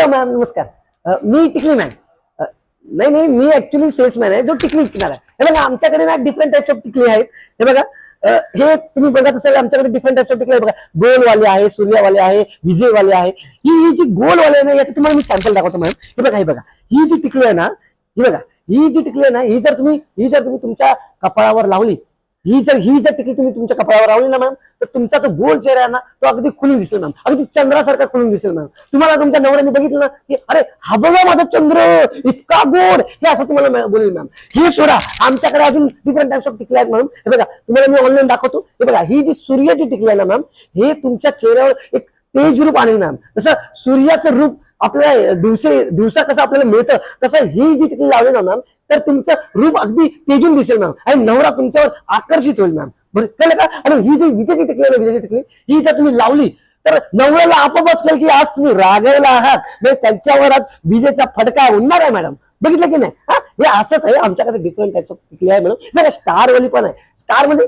Hello ma'am, नमस्कार. मी टिकली ma'am. नाही नाही, मी ऍक्च्युली सेल्समॅन आहे जो टिकली विकणार आहे. हे बघा, आमच्याकडे ना डिफरंट टाइप्स ऑफ टिकली आहेत. हे बघा, हे तुम्ही बघत असाल, आमच्याकडे डिफरंट टाइप्स ऑफ टिकली आहे. बघा, गोलवाले आहे, सूर्यवाले आहे, विजयवाले आहे. ही जी गोलवाले आहे ना, याचं तुम्हाला मी सॅम्पल दाखवतो मॅम. हे बघा, हे बघा, ही जी टिकली आहे ना, ही बघा, ही जी टिकली आहे ना, ही जर तुम्ही तुमच्या कपाळावर लावली, ही जर टिकली तुम्ही तुमच्या कपाळावर लावली ना मॅम, तर तुमचा तो गोल चेहरा आहे ना, तो अगदी खुलून दिसेल मॅम, अगदी चंद्रासारखा खुलून दिसेल मॅम. तुम्हाला तुमच्या नवऱ्याने बघितलं ना की अरे हा बघा माझा चंद्र इतका गोड, हे असं तुम्हाला बोलेल मॅम. हे सोडा, आमच्याकडे अजून डिफरंट टाइप्स ऑफ टिकल्या आहेत म्हणून. हे बघा, तुम्हाला मी ऑनलाईन दाखवतो. हे बघा, ही जी सूर्याची टिकली आहे ना मॅम, हे तुमच्या चेहऱ्यावर एक तेज रूप आणेल मॅम. जसं सूर्याचं रूप आपल्याला दिवसा कसं आपल्याला मिळतं, तसं ही जी टिकली लावली ना मॅम, तर तुमचं रूप अगदी तेजून दिसेल मॅम, आणि नवरा तुमच्यावर आकर्षित होईल मॅम. बरं कळलं का? आणि ही जी विजेची टिकली आहे ना, विजेची टिकली, ही जर तुम्ही लावली तर नवऱ्याला आपोआपच कळेल की आज तुम्ही रागवला आहात, म्हणजे त्यांच्यावर आज विजेचा फटका उडणार आहे मॅडम. बघितलं की नाही? हा, हे असंच आहे. आमच्याकडे डिफरंट टाइप्स ऑफ टिकली आहे मॅडम. बघा, स्टार वाली पण आहे. स्टार म्हणजे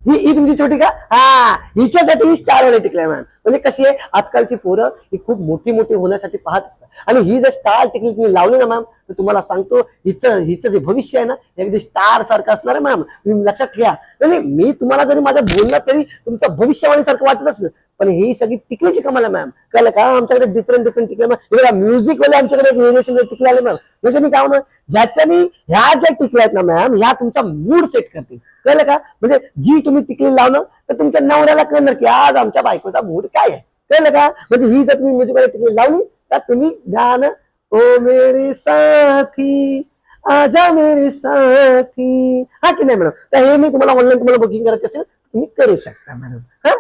ही तुमची छोटी का? हा, हिच्यासाठी ही स्टार वाली टिकली आहे मॅम. म्हणजे कशी आहे, आजकालची पोरं ही खूप मोठी मोठी होण्यासाठी पाहत असतात, आणि ही जर स्टार टिकली तुम्ही लावली ना मॅम, तर तुम्हाला सांगतो हिचं जे भविष्य आहे ना, अगदी स्टार सारखं असणार आहे मॅम. तुम्ही लक्षात घ्या. नाही, मी तुम्हाला जरी माझं बोललं तरी तुमचं भविष्यवाणी सारखं वाटत असलं, पण ही सगळी टिकलीची कमाल आहे मॅम. कळलं का? आमच्याकडे डिफरंट डिफरंट टिकल्या मॅम. म्युझिक वाले आमच्याकडे एक व्हेरिएशन टिकले आले मॅम. म्हणजे मी काय म्हणून, ह्याच्यानी ह्या ज्या टिकल्या आहेत ना मॅम, ह्या तुमचा मूड सेट करतील. कळलं का? म्हणजे जी तुम्ही टिकली लावणं, तर तुमच्या नवऱ्याला कळणार की आज आमच्या बायकोचा मूड काय आहे. कळलं का? म्हणजे ही जर तुम्ही म्युझिक वाली टिकली लावली, तर तुम्ही गाणं ओ मेरे साथी आजा मेरे साथी, हा की नाही मॅडम? तर हे मी तुम्हाला ऑनलाईन बुकिंग करायची असेल तुम्ही करू शकता मॅडम. हा,